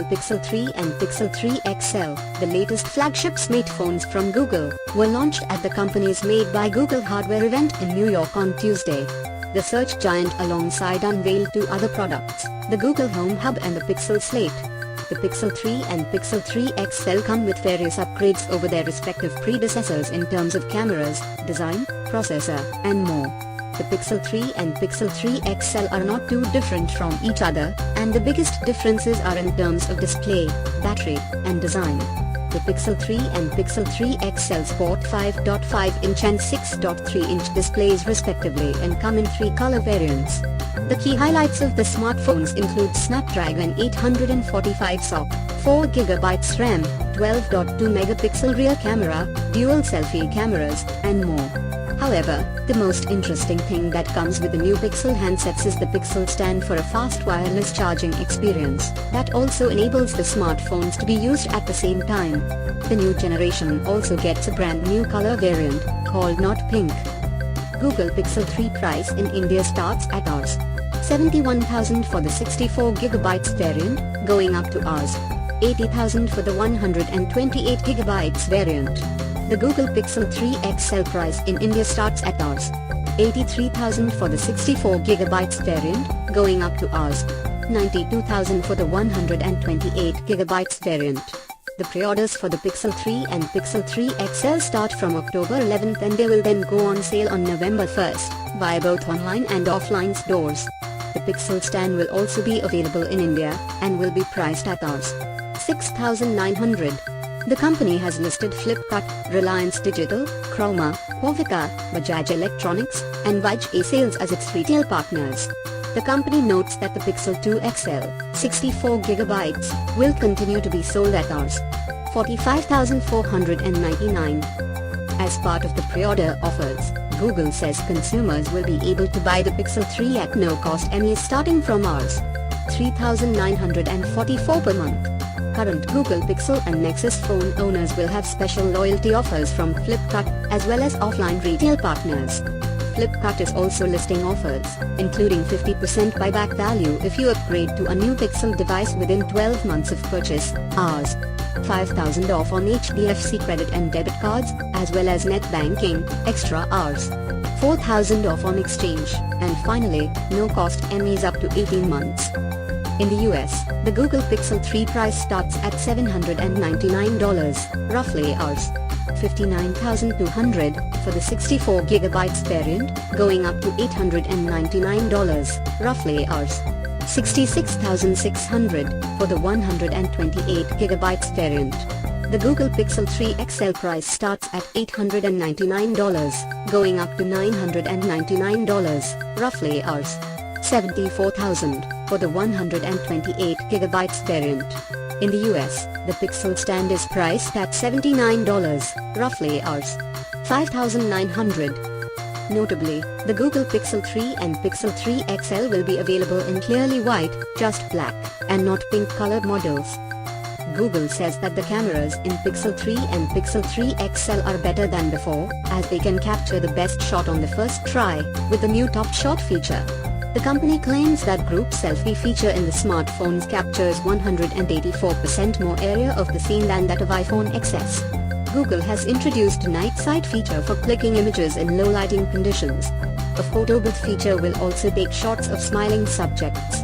Pixel 3 and Pixel 3 XL, the latest flagship smartphones from Google, were launched at the company's Made by Google hardware event in New York on Tuesday. The search giant alongside unveiled two other products, the Google Home Hub and the Pixel Slate. The Pixel 3 and Pixel 3 XL come with various upgrades over their respective predecessors in terms of cameras, design, processor, and more. The Pixel 3 and Pixel 3 XL are not too different from each other, and the biggest differences are in terms of display, battery, and design. The Pixel 3 and Pixel 3 XL sport 5.5-inch and 6.3-inch displays respectively and come in three color variants. The key highlights of the smartphones include Snapdragon 845 SoC, 4GB RAM, 12.2-megapixel rear camera, dual selfie cameras, and more. However, the most interesting thing that comes with the new Pixel handsets is the Pixel Stand for a fast wireless charging experience that also enables the smartphones to be used at the same time. The new generation also gets a brand new color variant, called Not Pink. Google Pixel 3 price in India starts at Rs. 71,000 for the 64GB variant, going up to Rs. 80,000 for the 128GB variant. The Google Pixel 3 XL price in India starts at Rs. 83,000 for the 64GB variant, going up to Rs. 92,000 for the 128GB variant. The pre-orders for the Pixel 3 and Pixel 3 XL start from October 11th and they will then go on sale on November 1st, via both online and offline stores. The Pixel Stand will also be available in India, and will be priced at Rs. 6,900. The company has listed Flipkart, Reliance Digital, Croma, Povica, Bajaj Electronics, and Vijay Sales as its retail partners. The company notes that the Pixel 2 XL, 64GB, will continue to be sold at Rs. 45,499. As part of the pre-order offers, Google says consumers will be able to buy the Pixel 3 at no cost starting from Rs. 3,944 per month. Current Google Pixel and Nexus phone owners will have special loyalty offers from Flipkart, as well as offline retail partners. Flipkart is also listing offers, including 50% buyback value if you upgrade to a new Pixel device within 12 months of purchase, Rs. 5,000 off on HDFC credit and debit cards, as well as net banking, extra Rs. 4,000 off on exchange, and finally, no cost MEs up to 18 months. In the US, the Google Pixel 3 price starts at $799, roughly Rs. 59,200, for the 64GB variant, going up to $899, roughly Rs. 66,600, for the 128GB variant. The Google Pixel 3 XL price starts at $899, going up to $999, roughly Rs. 74,000, for the 128GB variant. In the US, the Pixel Stand is priced at $79, roughly Rs. 5,900. Notably, the Google Pixel 3 and Pixel 3 XL will be available in clearly white, just black, and not pink colored models. Google says that the cameras in Pixel 3 and Pixel 3 XL are better than before, as they can capture the best shot on the first try, with the new Top Shot feature. The company claims that group selfie feature in the smartphones captures 184% more area of the scene than that of iPhone XS. Google has introduced Night Sight feature for clicking images in low lighting conditions. A photo booth feature will also take shots of smiling subjects.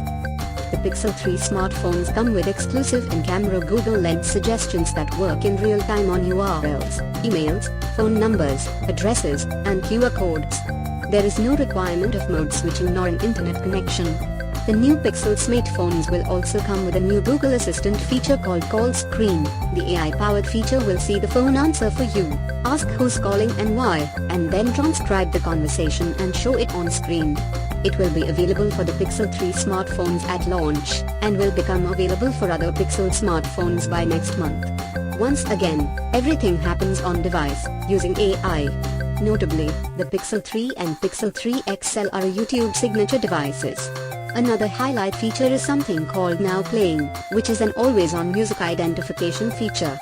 The Pixel 3 smartphones come with exclusive in-camera Google Lens suggestions that work in real time on URLs, emails, phone numbers, addresses, and QR codes. There is no requirement of mode switching nor an internet connection. The new Pixel smartphones will also come with a new Google Assistant feature called Call Screen. The AI-powered feature will see the phone answer for you, ask who's calling and why, and then transcribe the conversation and show it on screen. It will be available for the Pixel 3 smartphones at launch, and will become available for other Pixel smartphones by next month. Once again, everything happens on device, using AI. Notably, the Pixel 3 and Pixel 3 XL are YouTube signature devices. Another highlight feature is something called Now Playing, which is an always-on music identification feature.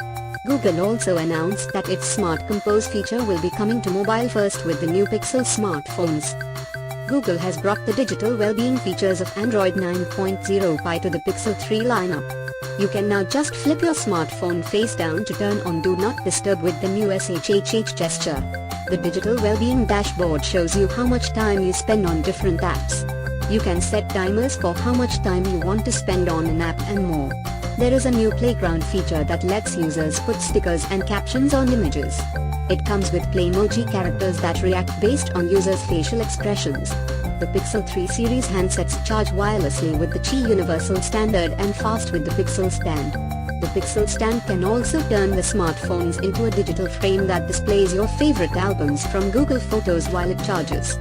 Google also announced that its Smart Compose feature will be coming to mobile first with the new Pixel smartphones. Google has brought the digital well-being features of Android 9.0 Pie to the Pixel 3 lineup. You can now just flip your smartphone face down to turn on Do Not Disturb with the new SHHH gesture. The digital well-being dashboard shows you how much time you spend on different apps. You can set timers for how much time you want to spend on an app and more. There is a new playground feature that lets users put stickers and captions on images. It comes with Playmoji characters that react based on users' facial expressions. The Pixel 3 series handsets charge wirelessly with the Qi Universal Standard and fast with the Pixel Stand. The Pixel Stand can also turn the smartphones into a digital frame that displays your favorite albums from Google Photos while it charges.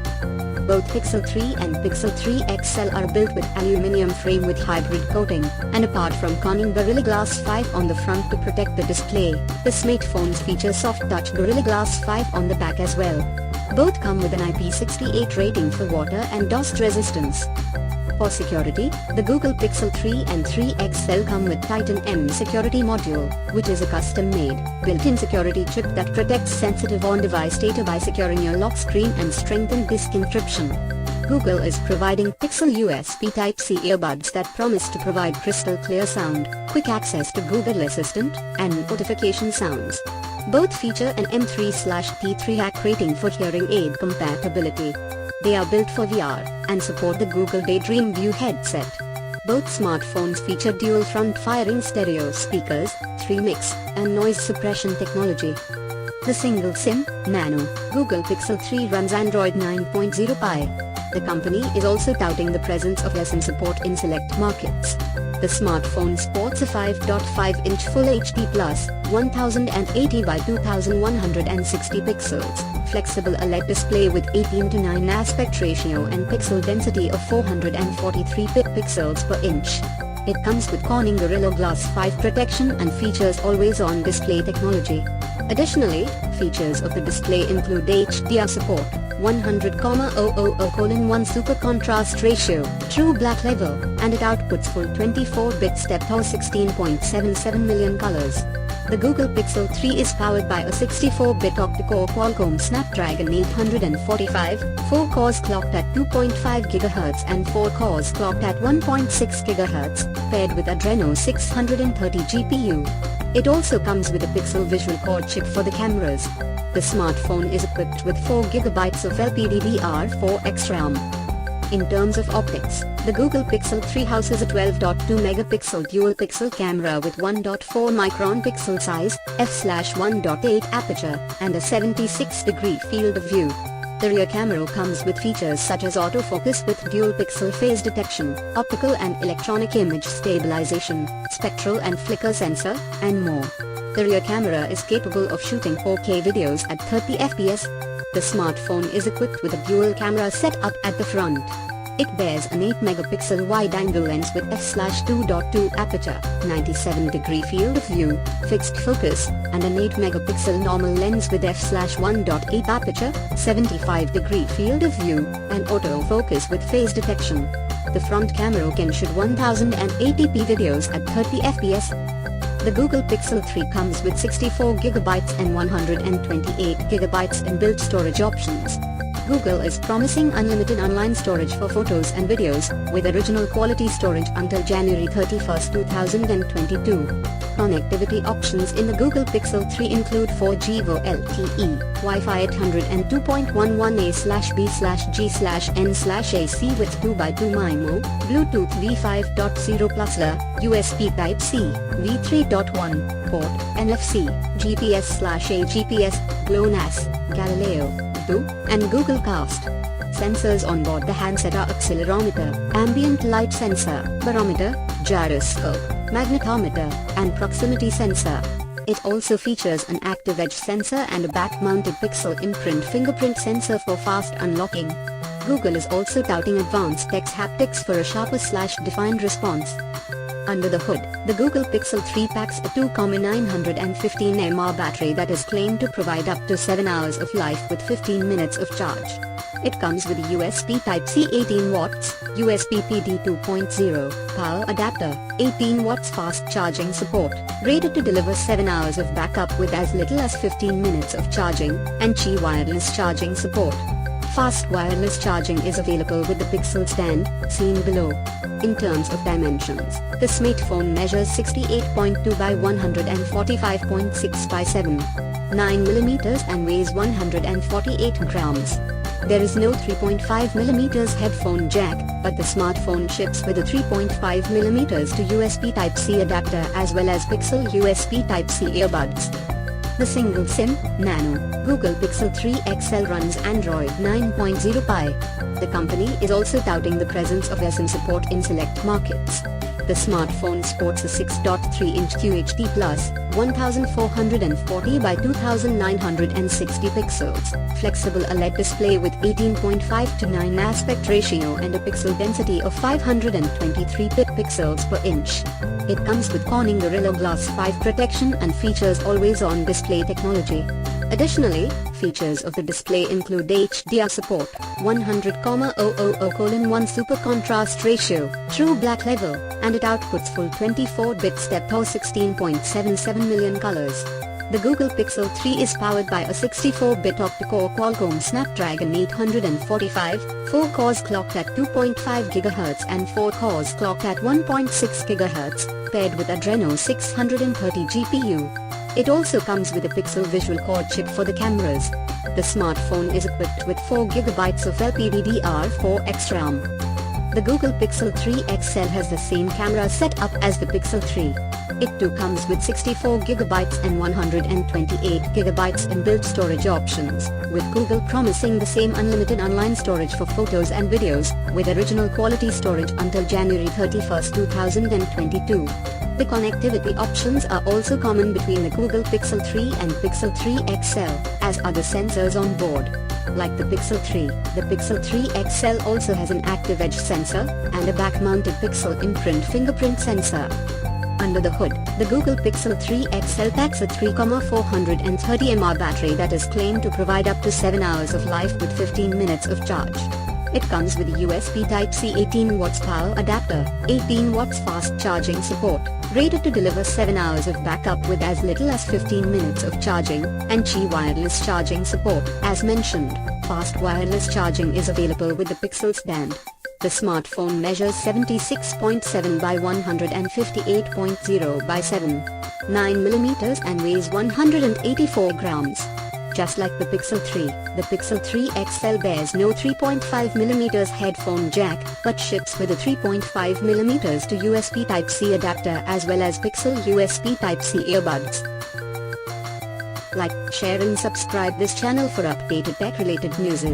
Both Pixel 3 and Pixel 3 XL are built with aluminum frame with hybrid coating, and apart from Corning Gorilla Glass 5 on the front to protect the display, the smartphones feature soft touch Gorilla Glass 5 on the back as well. Both come with an IP68 rating for water and dust resistance. For security, the Google Pixel 3 and 3 XL come with Titan M security module, which is a custom-made, built-in security chip that protects sensitive on-device data by securing your lock screen and strengthened disk encryption. Google is providing Pixel USB Type-C earbuds that promise to provide crystal clear sound, quick access to Google Assistant, and notification sounds. Both feature an M3/T3 hack rating for hearing aid compatibility. They are built for VR, and support the Google Daydream View headset. Both smartphones feature dual front-firing stereo speakers, 3 mix, and noise suppression technology. The single SIM, Nano, Google Pixel 3 runs Android 9.0 Pie. The company is also touting the presence of eSIM support in select markets. The smartphone sports a 5.5-inch Full HD Plus, 1080 by 2160 pixels, flexible OLED display with 18:9 aspect ratio and pixel density of 443 pixels per inch. It comes with Corning Gorilla Glass 5 protection and features always-on display technology. Additionally, features of the display include HDR support, 100,000:1 super contrast ratio, true black level, and it outputs full 24-bit step or 16.77 million colors. The Google Pixel 3 is powered by a 64-bit octa-core Qualcomm Snapdragon 845, 4 cores clocked at 2.5 GHz and 4 cores clocked at 1.6 GHz, paired with Adreno 630 GPU. It also comes with a Pixel Visual Core chip for the cameras. The smartphone is equipped with 4 GB of LPDDR4X RAM. In terms of optics, the Google Pixel 3 houses a 12.2 megapixel dual pixel camera with 1.4 micron pixel size, f/1.8 aperture, and a 76-degree field of view. The rear camera comes with features such as autofocus with dual pixel phase detection, optical and electronic image stabilization, spectral and flicker sensor, and more. The rear camera is capable of shooting 4K videos at 30 fps. The smartphone is equipped with a dual camera setup at the front. It bears an 8-megapixel wide-angle lens with f/2.2 aperture, 97-degree field of view, fixed focus, and an 8-megapixel normal lens with f/1.8 aperture, 75-degree field of view, and autofocus with phase detection. The front camera can shoot 1080p videos at 30 fps. The Google Pixel 3 comes with 64 GB and 128 GB inbuilt storage options. Google is promising unlimited online storage for photos and videos, with original quality storage until January 31, 2022. Connectivity options in the Google Pixel 3 include 4G VoLTE, Wi-Fi 802.11a/b/g/n/ac with 2x2 MIMO, Bluetooth V5.0 plus LE, USB Type-C, V3.1, port, NFC, GPS/AGPS, GLONASS, Galileo, and Google Cast. Sensors on board the handset are accelerometer, ambient light sensor, barometer, gyroscope, magnetometer, and proximity sensor. It also features an active edge sensor and a back-mounted pixel imprint fingerprint sensor for fast unlocking. Google is also touting advanced text haptics for a sharper/defined response. Under the hood, the Google Pixel 3 packs a 2,915 mAh battery that is claimed to provide up to 7 hours of life with 15 minutes of charge. It comes with a USB Type-C 18 watts, USB PD 2.0, power adapter, 18 watts fast charging support, rated to deliver 7 hours of backup with as little as 15 minutes of charging, and Qi wireless charging support. Fast wireless charging is available with the Pixel stand, seen below. In terms of dimensions, the smartphone measures 68.2 by 145.6 by 7.9 millimeters and weighs 148 grams. There is no 3.5 millimeters headphone jack, but the smartphone ships with a 3.5 millimeters to USB Type-C adapter as well as Pixel USB Type-C earbuds. The single SIM, Nano, Google Pixel 3 XL runs Android 9.0 Pie. The company is also touting the presence of eSIM support in select markets. The smartphone sports a 6.3-inch QHD Plus, 1440 by 2960 pixels, flexible OLED display with 18.5:9 aspect ratio and a pixel density of 523 pixels per inch. It comes with Corning Gorilla Glass 5 protection and features always-on display technology. Additionally, features of the display include HDR support, 100,000:1 super contrast ratio, true black level, and it outputs full 24-bit step or 16.77 million colors. The Google Pixel 3 is powered by a 64-bit octa-core Qualcomm Snapdragon 845, 4 cores clocked at 2.5 GHz and 4 cores clocked at 1.6 GHz, paired with Adreno 630 GPU. It also comes with a Pixel Visual Core chip for the cameras. The smartphone is equipped with 4 GB of LPDDR4X RAM. The Google Pixel 3 XL has the same camera setup as the Pixel 3. It too comes with 64 GB and 128 GB inbuilt storage options, with Google promising the same unlimited online storage for photos and videos, with original quality storage until January 31, 2022. The connectivity options are also common between the Google Pixel 3 and Pixel 3 XL, as are the sensors on board. Like the Pixel 3, the Pixel 3 XL also has an active edge sensor, and a back-mounted pixel imprint fingerprint sensor. Under the hood, the Google Pixel 3 XL packs a 3,430 mAh battery that is claimed to provide up to 7 hours of life with 15 minutes of charge. It comes with a USB Type-C 18 watts power adapter, 18 watts fast charging support, rated to deliver 7 hours of backup with as little as 15 minutes of charging, and Qi wireless charging support. As mentioned, fast wireless charging is available with the Pixel stand. The smartphone measures 76.7 by 158.0 by 7.9 millimeters and weighs 184 grams. Just like the Pixel 3, the Pixel 3 XL bears no 3.5mm headphone jack, but ships with a 3.5mm to USB Type-C adapter as well as Pixel USB Type-C earbuds. Like, share and subscribe this channel for updated tech-related news.